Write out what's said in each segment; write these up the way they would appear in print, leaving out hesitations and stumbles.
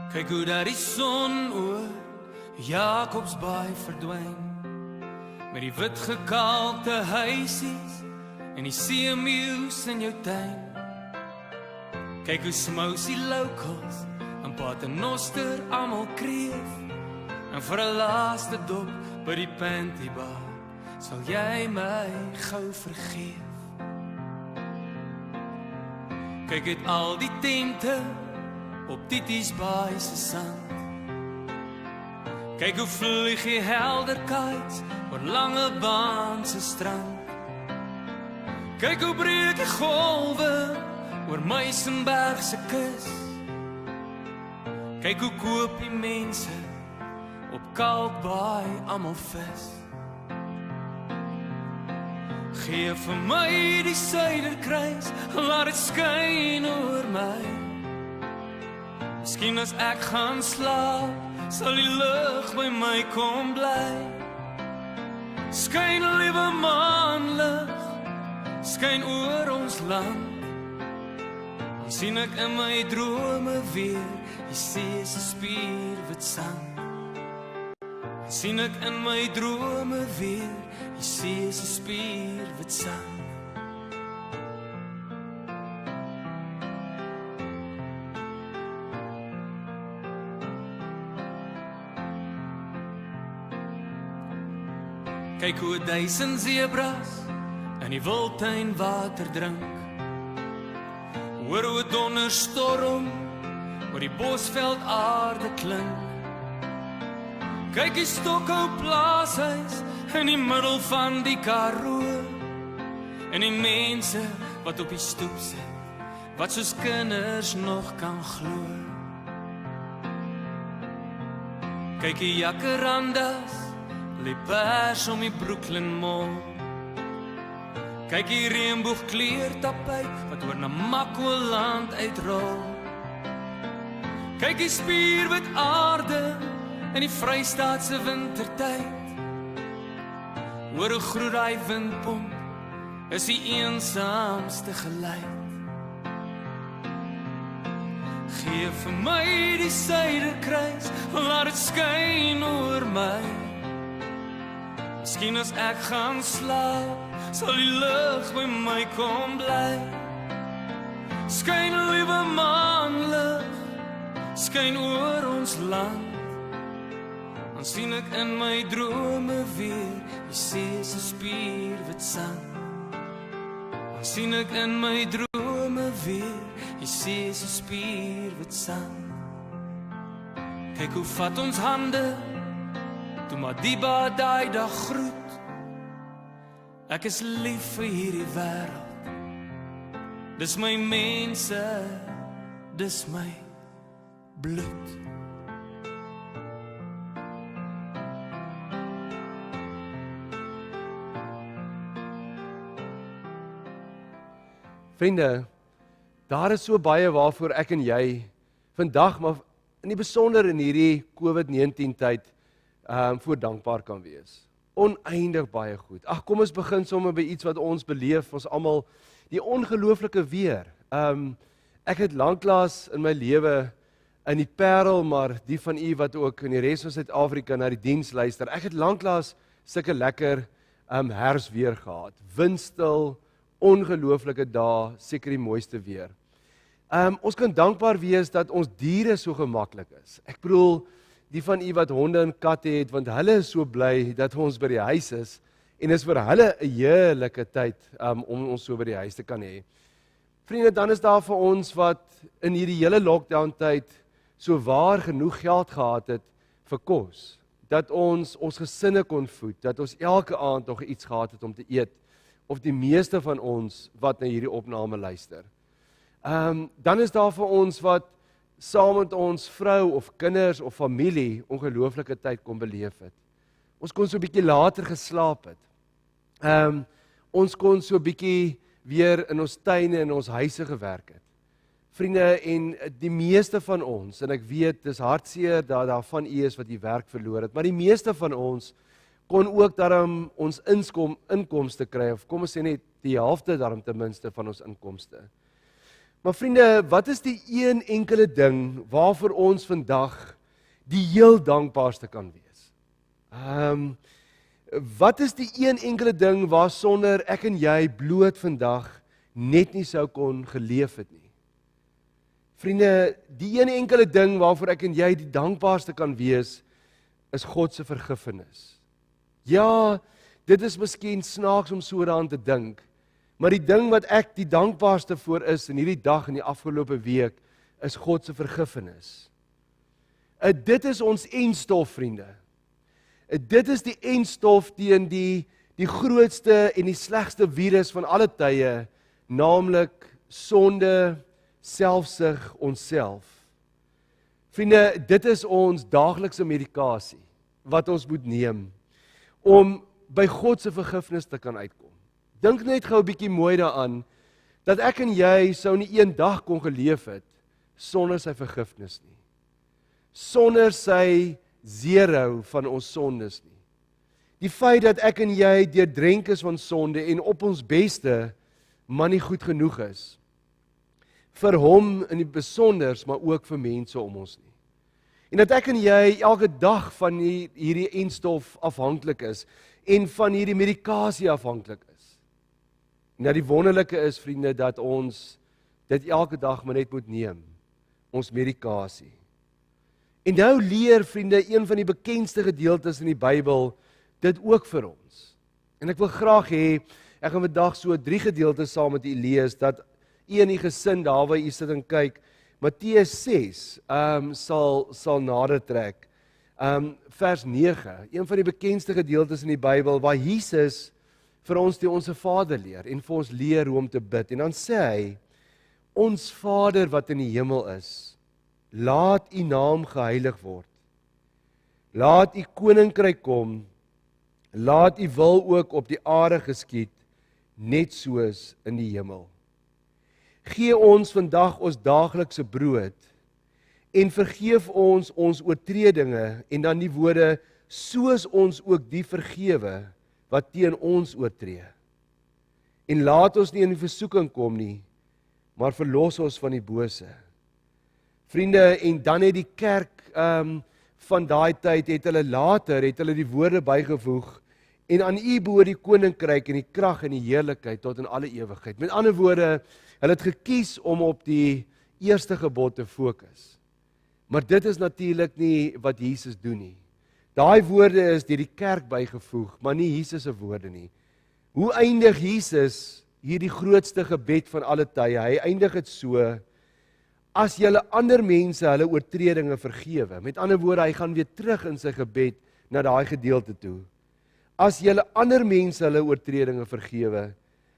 Kyk hoe dat die son oor Jakobsbaai verdwyn, met die wit gekalkte huisies en die seemeeuws in jou tuin. Kyk hoe smous die locals en Paternoster almal kreef, en vir 'n laaste dop by die Pantybar sal jy my gou vergeef. Kyk het al die tente op Titisbaai se sand. Kyk hoe vlieg die helder kites oor Langebaan se strand. Kyk hoe breek die golwe oor Muizenberg se kus. Kyk hoe koop die mense op Kalkbaai almal vis. Gee vir my die Suiderkruis, laat dit skyn oor my. Miskien as ek gaan slaap, sal die lig by my kom bly. Skyn liewe maanlig, skyn oor ons land. Dan sien ek in my drome weer die see se spierwit sand. Dan sien ek in my drome weer die see se spierwit sand. Kyk hoe 1000 zebras in die wildtuin water drink. Hoor hoe 'n donderstorm oor die bosveld aarde klink. Kyk die Stokhou plaashuis in die middel van die Karoo, en die mense wat op die stoep sit, wat soos kinders nog kan glo. Kyk die jacarandas lê pers om die Brooklyn Mall. Kyk die reënboogkleurtapijt wat oor Namaqualand uitrol. Kyk die spierwit aarde in die Vrystaatse wintertyd. Hoor hoe groet daai windpomp, is die eensaamste geluid. Gee vir my die Suiderkruis, laat dit skyn oor my. Miskien as ek gaan slaap, sal die lig by my kom bly. Skyn liewe maanlig, skyn oor ons land. Dan sien ek in my drome weer die see se spierwit sand. Dan sien ek in my drome weer die see se spierwit sand. Kyk hoe vat ons hande toe Madiba daai dag groet. Ek is lief vir hierdie wêreld. Dis my mense, dis my bloed. Vriende, daar is so baie waarvoor ek en jy vandag, maar in die besonder in hierdie COVID-19 tyd voor dankbaar kan wees. Oneindig baie goed. Ag, kom ons begin sommer by iets wat ons beleef, ons almal, die ongelooflike weer. Ek het lanklaas in my lewe in die Parel, maar die van u wat ook in die res van Suid-Afrika na die diens luister, ek het lanklaas sulke lekker herfsweer gehad. Windstil, ongelooflike dae, seker die mooiste weer. Ons kan dankbaar wees dat ons diere so gemaklik is. Ek bedoel, die van u wat honde en katte het, want hulle is so bly dat ons by die huis is, en is vir hulle 'n heerlike tyd om ons so by die huis te kan hê. Vriende, dan is daar vir ons wat in hierdie hele lockdown tyd so waar genoeg geld gehad het vir kos, dat ons gesinne kon voed, dat ons elke aand nog iets gehad het om te eet, of die meeste van ons wat na hierdie opname luister. Dan is daar vir ons wat saam met ons vrou of kinders of familie ongelooflike tyd kon beleef het. Ons kon so 'n bietjie later geslaap het. Ons kon so 'n bietjie weer in ons tuine en ons huise gewerk het. Vriende, en die meeste van ons, en ek weet, dis hartseer dat daar van u is wat die werk verloor het, maar die meeste van ons kon ook daarom ons inkomste kry, of kom ons sê net die helfte daarom ten minste van ons inkomste. Maar vriende, wat is die een enkele ding waarvoor ons vandag die heel dankbaarste kan wees? Wat is die een enkele ding waarsonder ek en jy bloot vandag net nie sou kon geleef het nie? Vriende, die een enkele ding waarvoor ek en jy die dankbaarste kan wees, is God se vergifnis. Ja, dit is miskien snaaks om so daaraan te dink, maar die ding wat ek die dankbaarste voor is in hierdie dag en die afgelope week, is God se vergifnis. Dit is ons enstof, vriende. Dit is die enstof teen die grootste en die slegste virus van alle tye, naamlik sonde, selfsug, onsself. Vriende, dit is ons daaglikse medikasie wat ons moet neem om by God se vergifnis te kan uitkom. Dink net gou 'n bietjie mooi daaraan dat ek en jy sou nie een dag kon geleef het sonder sy vergifnis nie. Sonder sy zero van ons sondes nie. Die feit dat ek en jy deurdrenk is van sonde en op ons beste maar nie goed genoeg is vir hom in die besonders, maar ook vir mense om ons nie. En dat ek en jy elke dag van hierdie enstof afhanklik is en van hierdie medikasie afhanklik is. En dat die wonderlike is, vriende, dat ons dit elke dag maar net moet neem, ons medikasie. En nou leer, vriende, een van die bekendste gedeeltes in die Bybel dit ook vir ons. En ek wil graag hê, ek gaan vandag so 3 gedeeltes saam met u lees, dat u in die gesin daar waar u sit en kyk, Matteus 6 sal nader trek. Vers 9, een van die bekendste gedeeltes in die Bybel, waar Jesus vir ons die Onse Vader leer, en vir ons leer hoe om te bid. En dan sê hy, ons Vader wat in die hemel is, laat u naam geheilig word. Laat u koninkryk kom, laat u wil ook op die aarde geskied, net soos in die hemel. Gee ons vandag ons daaglikse brood en vergeef ons oortredinge en dan die woorde soos ons ook die vergewe wat teen ons oortree. En laat ons nie in die versoeking kom nie, maar verlos ons van die bose. Vriende, en dan het die kerk van daai tyd het hulle die woorde bygevoeg en aan u behoort die koninkryk en die krag en die heerlikheid tot in alle ewigheid. Met ander woorde, hulle het gekies om op die eerste gebod te fokus. Maar dit is natuurlik nie wat Jesus doen nie. Daai woorde is deur die kerk bygevoeg, maar nie Jesus se woorde nie. Hoe eindig Jesus hierdie grootste gebed van alle tye? Hy eindig dit so: as julle ander mense hulle oortredinge vergewe. Met ander woorde, hy gaan weer terug in sy gebed na daai gedeelte toe. As julle ander mense hulle oortredinge vergewe,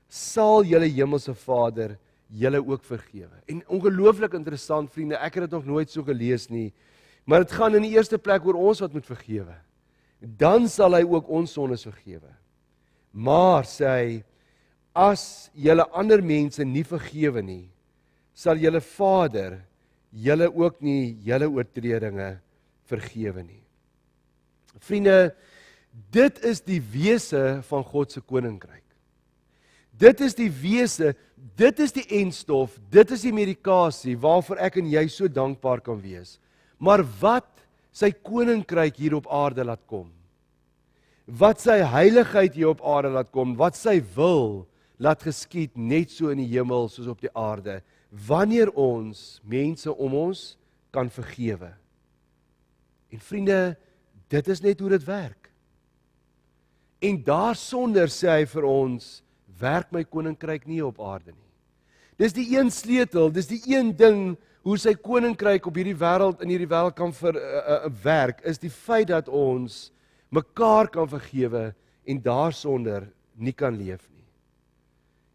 sal julle hemelse Vader julle ook vergewe. En ongelooflik interessant, vriende, ek het dit nog nooit so gelees nie, maar dit gaan in die eerste plek oor ons wat moet vergewe. Dan sal hy ook ons sondes vergewe. Maar, sê hy, as julle ander mense nie vergewe nie, sal julle Vader julle ook nie julle oortredinge vergewe nie. Vriende, dit is die wese van God se koninkryk. Dit is die wese, dit is die enstof, dit is die medikasie waarvoor ek en jy so dankbaar kan wees. Maar wat sy koninkryk hier op aarde laat kom, wat sy heiligheid hier op aarde laat kom, wat sy wil laat geskied net so in die hemel soos op die aarde, wanneer ons mense om ons kan vergewe. En vriende, dit is net hoe dit werk. En daarsonder sê hy vir ons, werk my koninkryk nie op aarde nie. Dis die een sleutel, dis die een ding hoe sy koninkryk op hierdie wêreld, in hierdie wêreld kan werk, is die feit dat ons mekaar kan vergewe en daarsonder nie kan leef nie.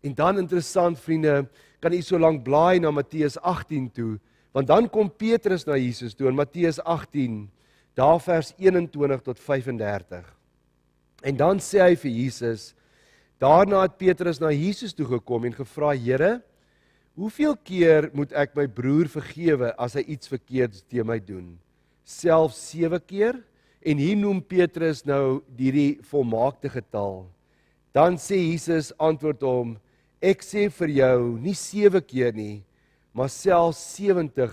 En dan interessant, vriende, kan u so lank blaai na Matteus 18 toe, want dan kom Petrus na Jesus toe in Matteus 18, daar vers 21 tot 35. En dan sê hy vir Jesus, daarna het Petrus na Jesus toe gekom en gevra, Here, hoeveel keer moet ek my broer vergewe as hy iets verkeerds teen my doen? Selfs 7 keer? En hier noem Petrus nou die volmaakte getal. Dan sê Jesus, antwoord hom, ek sê vir jou, nie 7 keer nie, maar selfs 70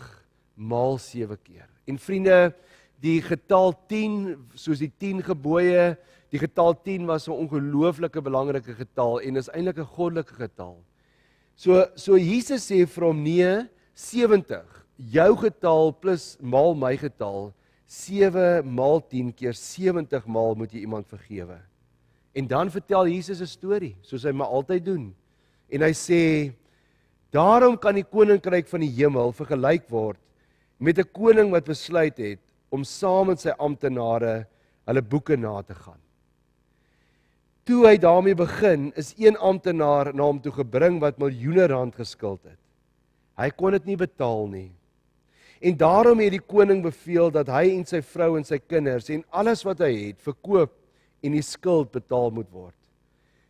maal 7 keer. En vriende, die getal 10, soos die 10 gebooie, die getal 10 was 'n ongelooflike belangrike getal en is eintlik 'n goddelike getal. So Jesus sê vir hom, nee, 70, jou getal plus maal my getal, 7 maal 10 keer 70 maal moet jy iemand vergewe. En dan vertel Jesus 'n storie, soos hy maar altyd doen. En hy sê, daarom kan die koninkryk van die hemel vergelyk word met 'n koning wat besluit het om saam met sy amptenare hulle boeke na te gaan. Toe hy daarmee begin, is een amptenaar na hom toe gebring wat miljoene rand geskuld het. Hy kon dit nie betaal nie. En daarom het die koning beveel dat hy en sy vrou en sy kinders en alles wat hy het verkoop en die skuld betaal moet word.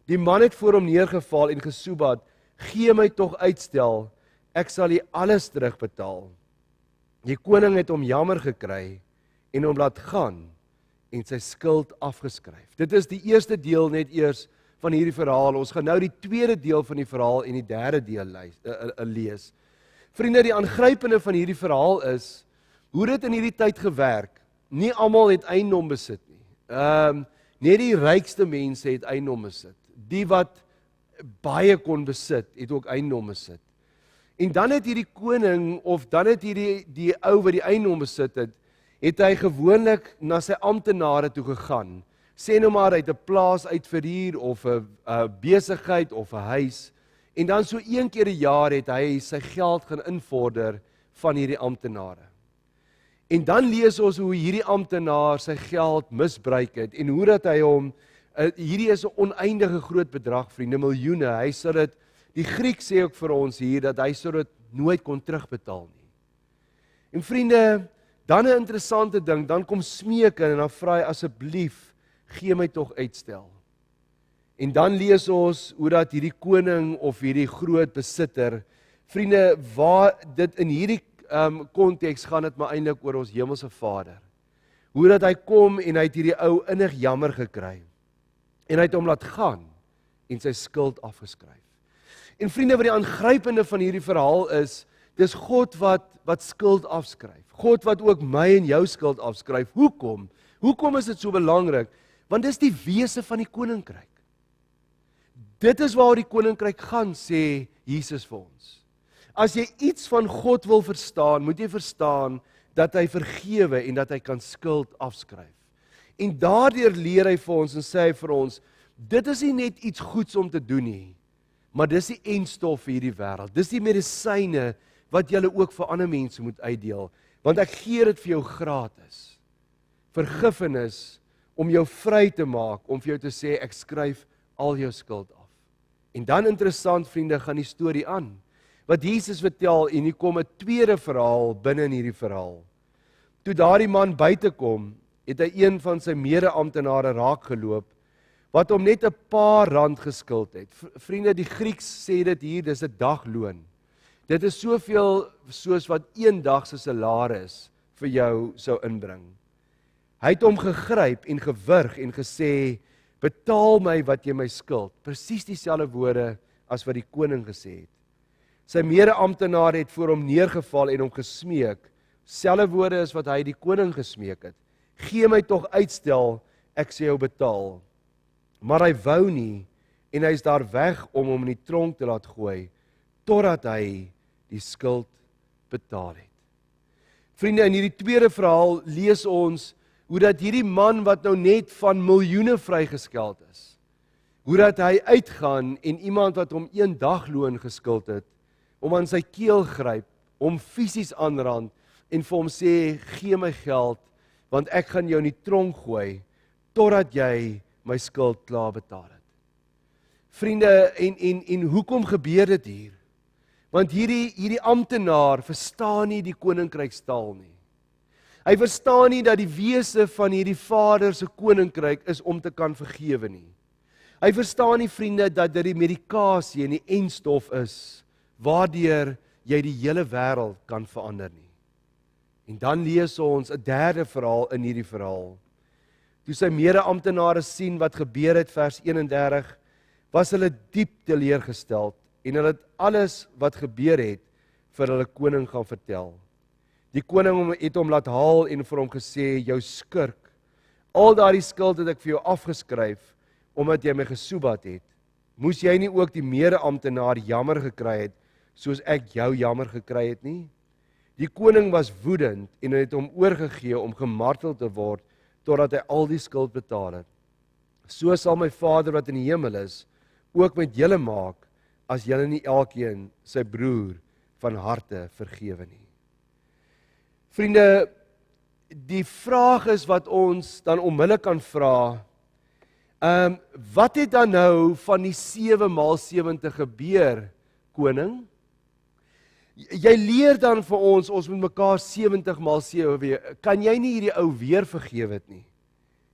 Die man het voor hom neergeval en gesoebat, gee my tog uitstel, ek sal jy alles terugbetaal. Die koning het hom jammer gekry en hom laat gaan en sy skuld afgeskryf. Dit is die eerste deel net eers van hierdie verhaal. Ons gaan nou die tweede deel van die verhaal en die derde deel lees. Vriende, die aangrypende van hierdie verhaal is hoe dit in hierdie tyd gewerk. Nie almal het eiendom besit nie. Net die rykste mense het eiendom besit. Die wat baie kon besit, het ook eiendom besit. En dan het hierdie koning, of dan het die ou wat die eiendom besit het hy gewoonlik na sy amptenare toe gegaan. Sê nou maar uit 'n plaas uitverhuur of 'n besigheid of 'n huis. En dan so een keer 'n jaar het hy sy geld gaan invorder van hierdie amptenare. En dan lees ons hoe hierdie amptenaar sy geld misbruik het en hoe dat hy hom, hierdie is 'n oneindige groot bedrag, vriende, miljoene. Hy sê dit, die Griek sê ook vir ons hier dat hy sou dit nooit kon terugbetaal nie. En vriende, dan 'n interessante ding, dan kom smeek en dan vra hy asseblief, gee my tog uitstel. En dan lees ons hoe dat hierdie koning of hierdie groot besitter, vriende, waar dit in hierdie konteks gaan dit maar eintlik oor ons hemelse Vader. Hoe dat hy kom en hy het hierdie ou innig jammer gekry. En hy het hom laat gaan en sy skuld afgeskryf. En vriende, wat die aangrypende van hierdie verhaal is, dis God wat skuld afskryf. God wat ook my en jou skuld afskryf. Hoekom? Hoekom is dit so belangrik? Want dis die wese van die koninkryk. Dit is waar die koninkryk gaan, sê Jesus vir ons. As jy iets van God wil verstaan, moet jy verstaan dat hy vergewe en dat hy kan skuld afskryf. En daardeur leer hy vir ons en sê hy vir ons, dit is nie net iets goeds om te doen nie, maar dis die eindstof vir hierdie wêreld. Dis die medisyne wat jy ook vir ander mense moet uitdeel, want ek gee dit vir jou gratis. Vergifnis om jou vry te maak, om vir jou te sê ek skryf al jou skuld af. En dan interessant, vriende, gaan die storie aan. Wat Jesus vertel, en hier kom 'n tweede verhaal binne in hierdie verhaal. Toe daardie man buite kom, het hy een van sy mede-amptenare raakgeloop, wat hom net 'n paar rand geskuld het. Vriende, die Grieks sê dit hier, dis 'n dagloon. Dit is soveel soos wat een dag se salaris vir jou sou inbring. Hy het hom gegryp en gewurg en gesê, betaal my wat jy my skuld. Presies dieselfde woorde as wat die koning gesê het. Sy mede-amptenaar het voor hom neergeval en hom gesmeek, selfde woorde as wat hy die koning gesmeek het. Gee my tog uitstel, ek sê jou betaal. Maar hy wou nie, en hy is daar weg om hom in die tronk te laat gooi, totdat hy die skuld betaal het. Vriende, in hierdie tweede verhaal lees ons hoe dat hierdie man wat nou net van miljoene vrygeskeld is, hoe dat hy uitgaan en iemand wat hom 1 dagloon geskuld het, om aan sy keel gryp, hom fisies aanrand en vir hom sê, gee my geld, want ek gaan jou in die tronk gooi, totdat jy my skuld klaar betaal het. Vriende, en hoekom gebeur dit hier? Want hierdie amptenaar verstaan nie die koninkrykstaal nie. Hy verstaan nie dat die wese van hierdie Vader se koninkryk is om te kan vergewe nie. Hy verstaan nie, vriende, dat dit die medikasie en die eindstof is, waardeur jy die hele wêreld kan verander nie. En dan lees ons 'n derde verhaal in hierdie verhaal. Toe sy mede-amptenare sien wat gebeur het, vers 31, was hulle diep teleurgesteld en hulle het alles wat gebeur het vir hulle koning gaan vertel. Die koning het hom laat haal en vir hom gesê, jou skurk, al daardie skuld het ek vir jou afgeskryf, omdat jy my gesoebat het. Moes jy nie ook die mede-amptenaar jammer gekry het, soos ek jou jammer gekry het nie? Die koning was woedend en het hom oorgegee om gemartel te word, totdat hy al die skuld betaal het. So sal my Vader wat in die hemel is, ook met julle maak, as julle nie elkeen sy broer van harte vergewe nie. Vriende, die vraag is wat ons dan onmiddellik kan vra, wat het dan nou van die 7x70 gebeur, koning? Jy leer dan vir ons moet mekaar 70x7 weer, kan jy nie hierdie ou weer vergewe het nie?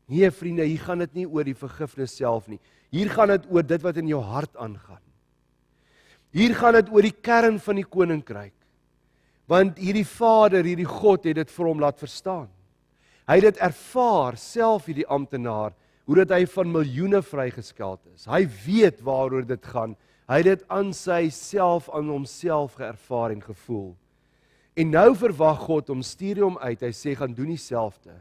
Nee vriende, hier gaan dit nie oor die vergifnis self nie, hier gaan dit oor dit wat in jou hart aangaan. Hier gaan dit oor die kern van die koninkryk, want hierdie Vader, hierdie God het dit vir hom laat verstaan. Hy het dit ervaar, self hierdie amptenaar, hoe dat hy van miljoene vrygeskeld is. Hy weet waaroor dit gaan. Hy het dit aan homself geervaar en gevoel. En nou verwag God hom, stuur hom uit, hy sê, gaan doen dieselfde.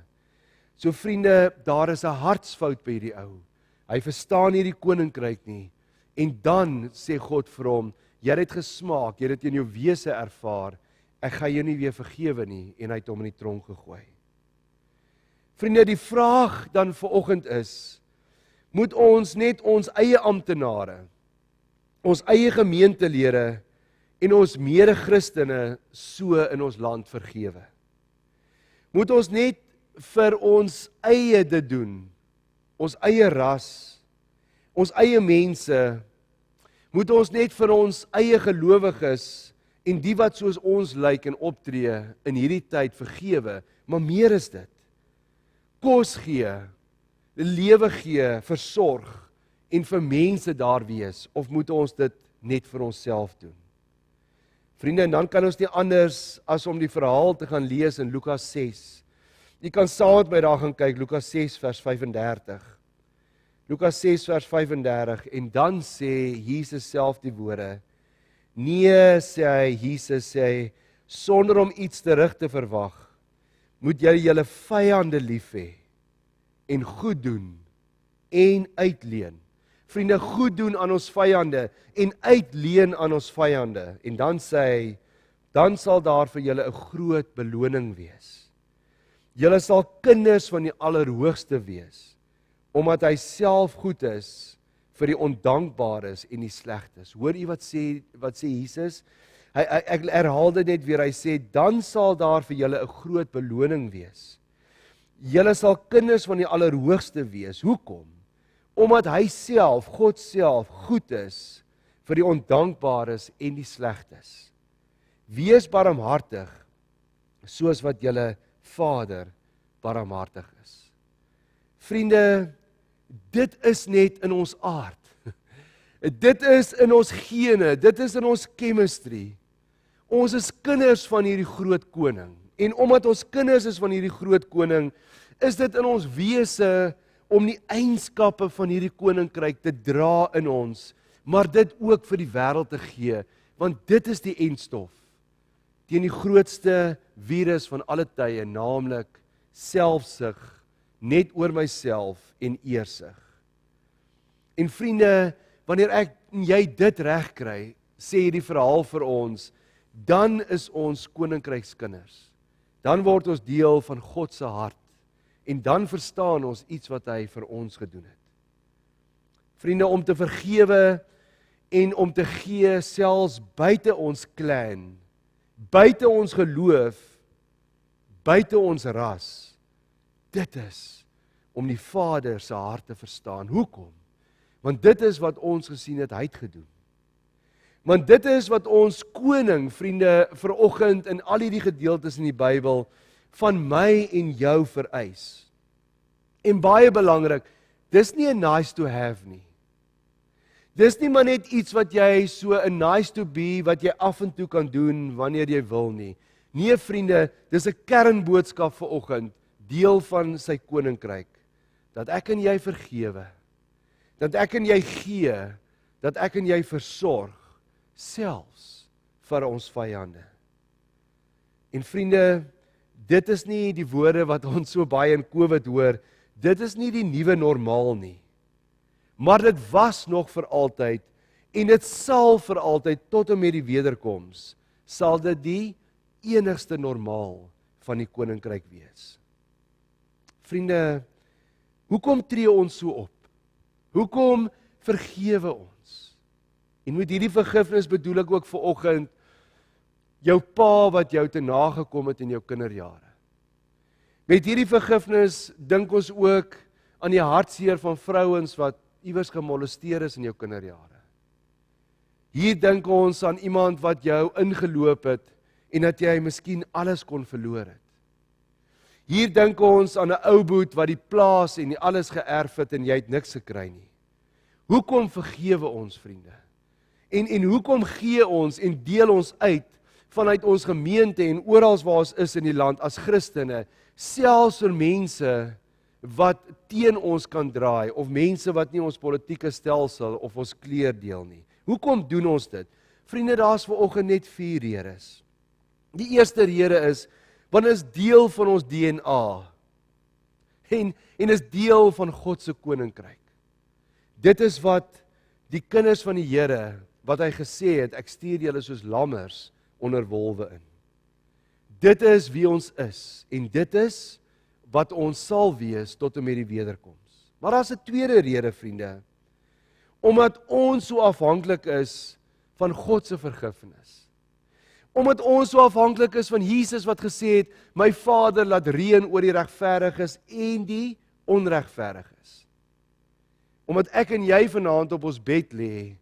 So vriende, daar is 'n hartsfout by hierdie ou. Hy verstaan nie die koninkryk nie. En dan sê God vir hom, jy het dit gesmaak, jy het dit in jou wese ervaar, ek gaan jou nie weer vergewe nie, en hy het hom in die tronk gegooi. Vriende, die vraag dan vanoggend is, moet ons net ons eie amptenare, ons eie gemeentelede en ons mede-Christene so in ons land vergewe? Moet ons net vir ons eie dit doen, ons eie ras, ons eie mense, moet ons net vir ons eie gelowiges en die wat soos ons lyk en optree in hierdie tyd vergewe, maar meer is dit. Kos gee, lewe gee, versorg en vir mense daar wees, of moet ons dit net vir onsself doen? Vriende, en dan kan ons nie anders as om die verhaal te gaan lees in Lukas 6. Jy kan saam met my daar gaan kyk, Lukas 6 vers 35. Lukas 6 vers 35, en dan sê Jesus self die woorde, nee, sê hy, Jesus sê, sonder om iets terug te verwag, moet jy julle vyande lief hê en goed doen en uitleen. Vriende, goed doen aan ons vyande en uitleen aan ons vyande. En dan sê hy, dan sal daar vir julle 'n groot beloning wees. Julle sal kinders van die Allerhoogste wees, omdat hy self goed is vir die ondankbares en die slegtes. Hoor jy wat sê Jesus? Ek herhaal dit net weer, hy sê, dan sal daar vir julle 'n groot beloning wees. Julle sal kinders van die Allerhoogste wees. Hoekom? Omdat hy self, God self, goed is vir die ondankbares en die slegtes. Wees barmhartig, soos wat julle Vader barmhartig is. Vriende, dit is net in ons aard. Dit is in ons gene, dit is in ons chemistry. Ons is kinders van hierdie groot koning. En omdat ons kinders is van hierdie groot koning, is dit in ons wese om die eienskappe van hierdie koninkryk te dra in ons, maar dit ook vir die wêreld te gee, want dit is die eindstof teen die grootste virus van alle tye, naamlik selfsug, net oor myself en eersug. En vriende, wanneer ek en jy dit reg kry, sê hierdie verhaal vir ons, dan is ons koninkrykskinders. Dan word ons deel van God se hart en dan verstaan ons iets wat hy vir ons gedoen het. Vriende, om te vergewe en om te gee selfs buite ons clan, buite ons geloof, buite ons ras, dit is om die Vader se hart te verstaan. Hoekom? Want dit is wat ons gesien het, hy het gedoen. Want dit is wat ons koning, vriende, vanoggend in al hierdie gedeeltes in die Bybel van my en jou vereis. En baie belangrik, dis nie 'n nice to have nie. Dis nie maar net iets wat jy so 'n nice to be, wat jy af en toe kan doen wanneer jy wil nie. Nee vriende, dis 'n kernboodskap vanoggend, deel van sy koninkryk, dat ek en jy vergewe, dat ek en jy gee, dat ek en jy versorg, selfs vir ons vyande. En vriende, dit is nie die woorde wat ons so baie in COVID hoor, dit is nie die nuwe normaal nie. Maar dit was nog vir altyd, en dit sal vir altyd, tot en met die wederkoms, sal dit die enigste normaal van die koninkryk wees. Vriende, hoekom tree ons so op? Hoekom vergewe ons? En met hierdie vergifnis bedoel ek ook vanoggend jou pa wat jou te nagekom het in jou kinderjare. Met hierdie vergifnis dink ons ook aan die hartseer van vrouens wat iewers gemolesteer is in jou kinderjare. Hier dink ons aan iemand wat jou ingeloop het en dat jy miskien alles kon verloor het. Hier dink ons aan 'n ou boet wat die plaas en die alles geërf het en jy het niks gekry nie. Hoekom vergewe ons, vriende? En hoekom gee ons en deel ons uit vanuit ons gemeente en oral waar ons is in die land as Christene, selfs vir mense wat teen ons kan draai, of mense wat nie ons politieke stelsel of ons kleur deel nie. Hoekom doen ons dit? Vriende, daar's vanoggend net 4 redes. Die eerste rede is, want dit is deel van ons DNA, en is deel van God se koninkryk. Dit is wat die kinders van die Here, wat hy gesê het, ek stuur julle soos lammers onder wolwe in. Dit is wie ons is, en dit is wat ons sal wees tot en met die wederkoms. Maar daar's 'n tweede rede, vriende, omdat ons so afhanklik is van God se vergifnis. Omdat ons so afhanklik is van Jesus wat gesê het, my Vader laat reën oor die regverdiges en die onregverdiges. Omdat ek en jy vanaand op ons bed lê,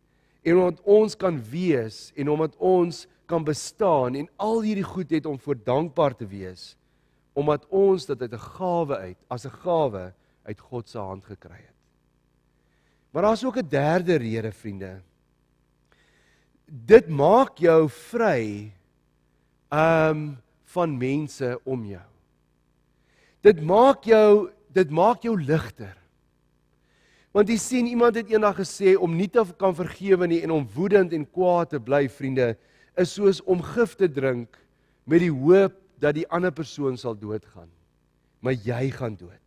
en omdat ons kan wees, en omdat ons kan bestaan, en al hierdie goed het om voor dankbaar te wees, omdat ons dit uit 'n gawe uit, as 'n gawe uit God se hand gekry het. Maar daar's ook 'n derde rede, vriende. Dit maak jou vry van mense om jou. Dit maak jou ligter. Want jy sien, iemand het eendag gesê, om nie te kan vergewe nie en om woedend en kwaad te bly, vriende, is soos om gif te drink met die hoop dat die ander persoon sal doodgaan. Maar jy gaan dood.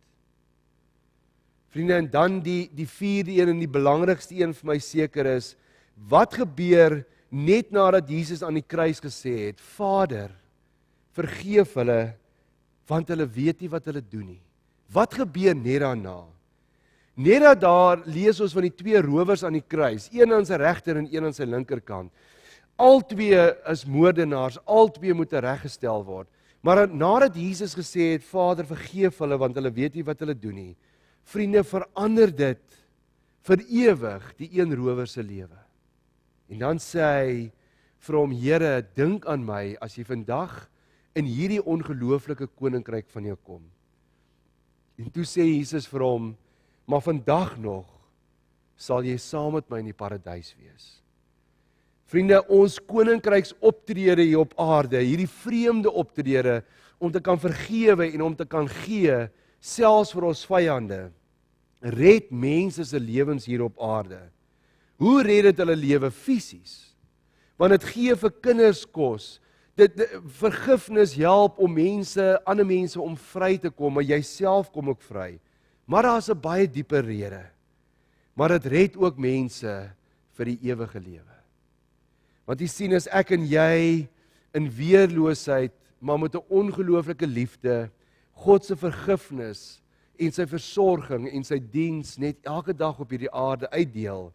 Vriende, en dan die vierde een en die belangrikste een vir my seker is, wat gebeur net nadat Jesus aan die kruis gesê het, Vader, vergeef hulle, want hulle weet nie wat hulle doen nie. Wat gebeur net daarna? Net daar lees ons van die 2 rowers aan die kruis, een aan sy regter en een aan sy linkerkant. Albei is moordenaars, albei moet reggestel word. Maar nadat Jesus gesê het, Vader, vergeef hulle, want hulle weet nie wat hulle doen nie. Vriende, verander dit vir ewig die een rower se lewe. En dan sê hy vir hom, Here, dink aan my as jy vandag in hierdie ongelooflike koninkryk van jou kom. En toe sê Jesus vir hom, maar vandag nog sal jy saam met my in die paradys wees. Vriende, ons koninkryks optrede hier op aarde, hierdie vreemde optrede, om te kan vergewe en om te kan gee, selfs vir ons vyande, red mense se lewens hier op aarde. Hoe red dit hulle lewe fisies? Want dit gee vir kinders kos, vergifnis help om ander mense om vry te kom, maar jy self kom ook vry. Maar daar is 'n baie dieper rede. Maar dit red ook mense vir die ewige lewe. Want jy sien, as ek en jy in weerloosheid, maar met 'n ongelooflike liefde, God se vergifnis en sy versorging en sy diens net elke dag op hierdie aarde uitdeel,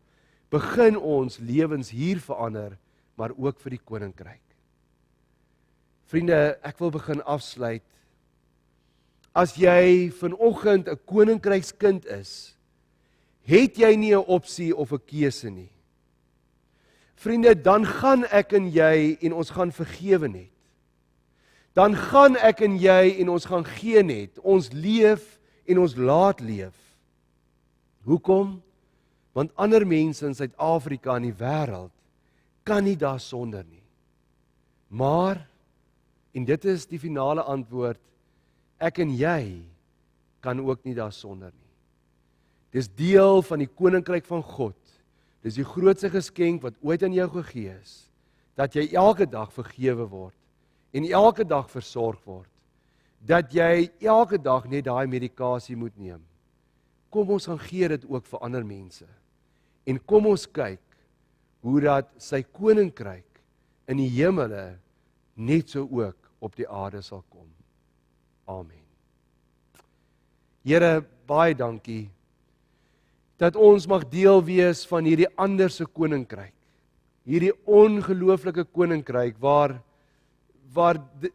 begin ons lewens hier verander, maar ook vir die koninkryk. Vriende, ek wil begin afsluit. As jy vanoggend 'n koninkrykskind is, het jy nie 'n opsie of 'n keuse nie. Vriende, dan gaan ek en jy en ons gaan vergewe net. Dan gaan ek en jy en ons gaan gee net. Ons leef en ons laat leef. Hoekom? Want ander mense in Suid-Afrika en die wêreld kan nie daar sonder nie. Maar, en dit is die finale antwoord, ek en jy kan ook nie daar sonder nie. Dis deel van die koninkryk van God. Dis die grootste geskenk wat ooit aan jou gegee is. dat jy elke dag vergewe word en elke dag versorg word, dat jy elke dag net daai medikasie moet neem. Kom ons gaan gee dit ook vir ander mense. En kom ons kyk hoe dat sy koninkryk in die hemele net so ook op die aarde sal kom. Amen. Here, baie dankie dat ons mag deel wees van hierdie ander se koninkryk. Hierdie ongelooflike koninkryk waar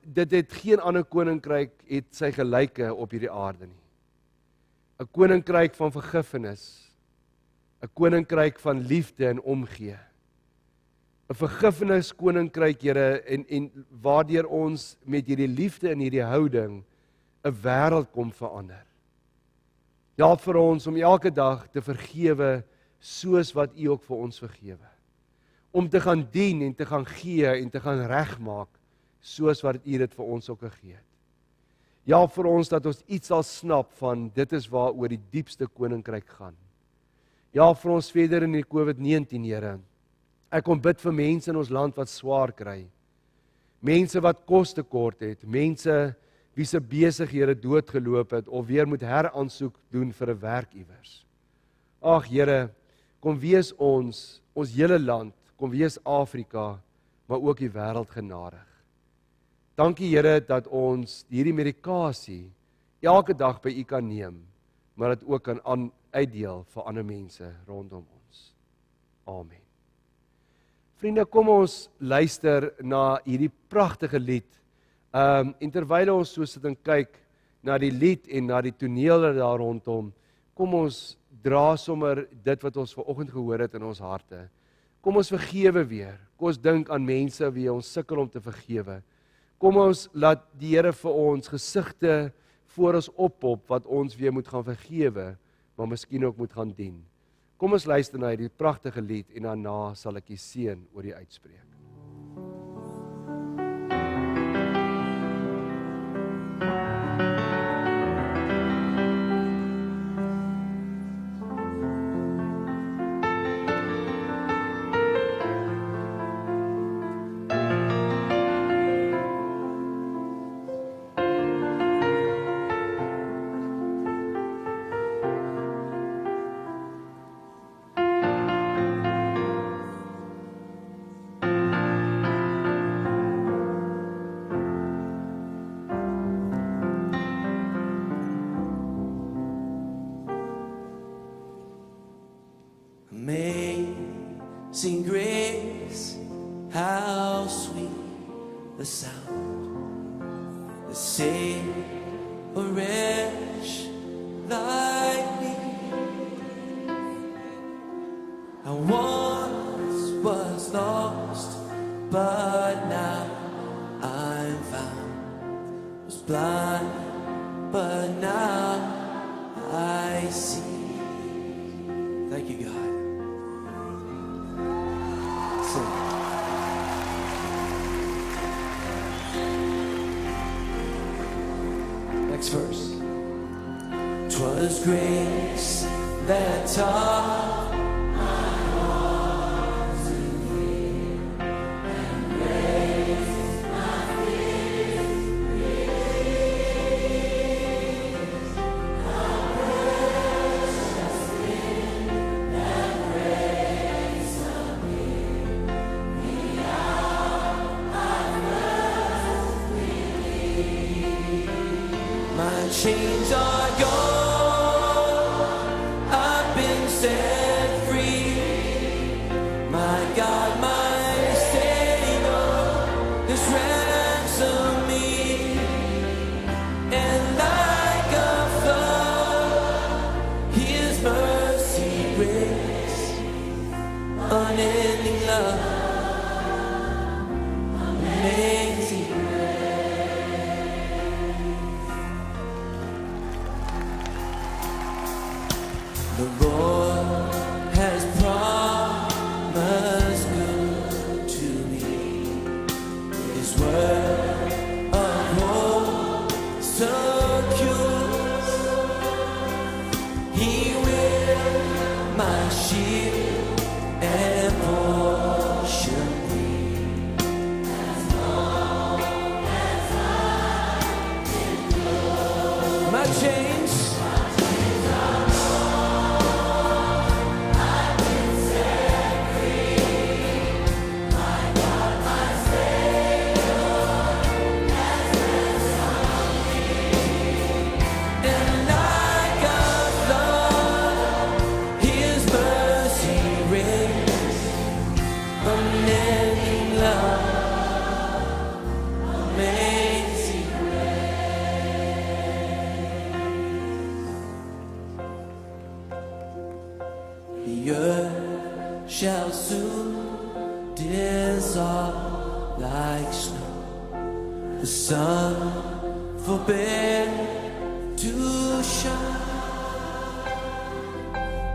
dit het geen ander koninkryk het sy gelyke op hierdie aarde nie. 'n Koninkryk van vergifnis, 'n koninkryk van liefde en omgee. 'n Vergifnis koninkryk, Here, en waardeur ons met hierdie liefde en hierdie houding 'n wêreld kom verander. Help vir ons om elke dag te vergewe soos wat U ook vir ons vergewe. Om te gaan dien en te gaan gee en te gaan regmaak soos wat U dit vir ons ook gegee het. Help vir ons dat ons iets sal snap van dit is waaroor die diepste koninkryk gaan. Help vir ons verder in die COVID-19, Here. Ek kom bid vir mense in ons land wat swaar kry. Mense wat kos tekort het, mense wie se besighede doodgeloop het of weer moet heraansoek doen vir 'n werk iewers. Ag Here, kom wees ons hele land, kom wees Afrika, maar ook die wêreld genadig. Dankie Here dat ons hierdie medikasie elke dag by U kan neem, maar dit ook kan uitdeel vir ander mense rondom ons. Amen. Vriende, kom ons luister na hierdie pragtige lied. En terwyl ons so sit en kyk na die lied en na die tonele daar rondom, kom ons dra sommer dit wat ons vanoggend gehoor het in ons harte. Kom ons vergewe weer. Kom ons dink aan mense wie ons sukkel om te vergewe. Kom ons laat die Here vir ons gesigte voor ons oppop wat ons weer moet gaan vergewe, maar miskien ook moet gaan dien. Kom ons luister na hierdie pragtige lied en daarna sal ek die seën oor die uitspreek. Amazing grace, how sweet the sound that saved a wretch like me. I once was lost, but now I'm found. Was blind, but now I see. Thank you, God. Next verse. 'Twas grace that taught my heart to fear, and grace my fears relieved. How precious in that grace appeared, the hour I first believed. My chains are gone, I've been set free. My God, my Savior has ransomed me. And like a flood, His mercy brings unending love, amazing. The Lord has promised good to me. His word of hope secures. He will my shield and portion be. the earth shall soon dissolve like snow. The sun forbid to shine,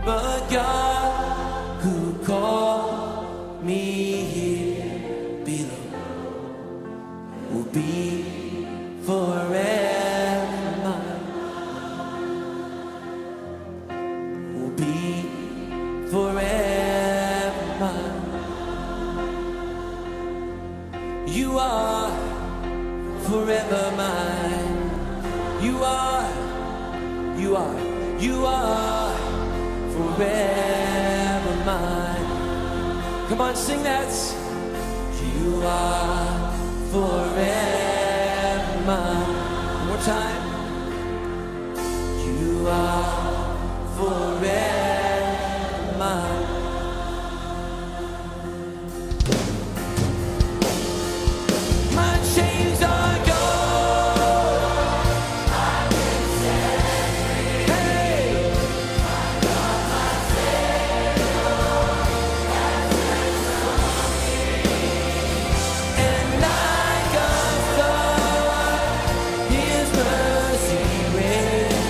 but God who called me here below will be forever mine, will be forever mine. You are forever mine. You are forever mine. Come on, sing that. You are forever mine. One more time. You are forever mine. My chains are gone. I've been set free. Hey. I've got my Savior has ransomed me. And like a flood, His mercy reigns.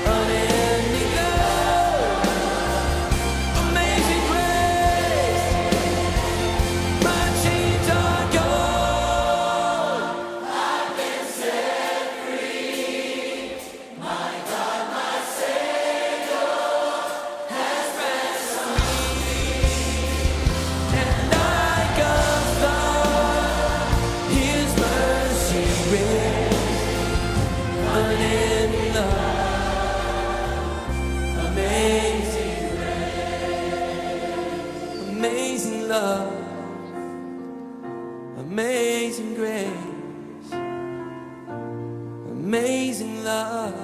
Unending love, amazing grace. My chains are gone. I've been set free. My God, my Savior has ransomed me. And like a flood, His mercy reigns. Unending love, amazing grace. Amazing love, amazing grace. Amazing love,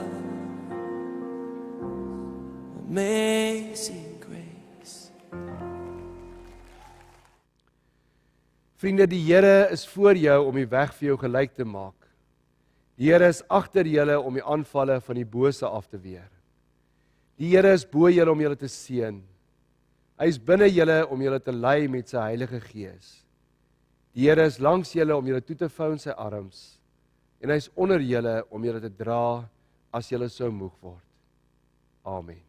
amazing grace. Vriende, die Here is voor jou om die weg vir jou gelyk te maak. Die Here is agter julle om die aanvalle van die bose af te weer. Die Here is bo julle om julle te seën. Hy is binne julle om julle te lei met sy Heilige Gees. Die Here is langs julle om julle toe te vou in sy arms, en hy is onder julle om julle te dra as julle sou moeg word. Amen.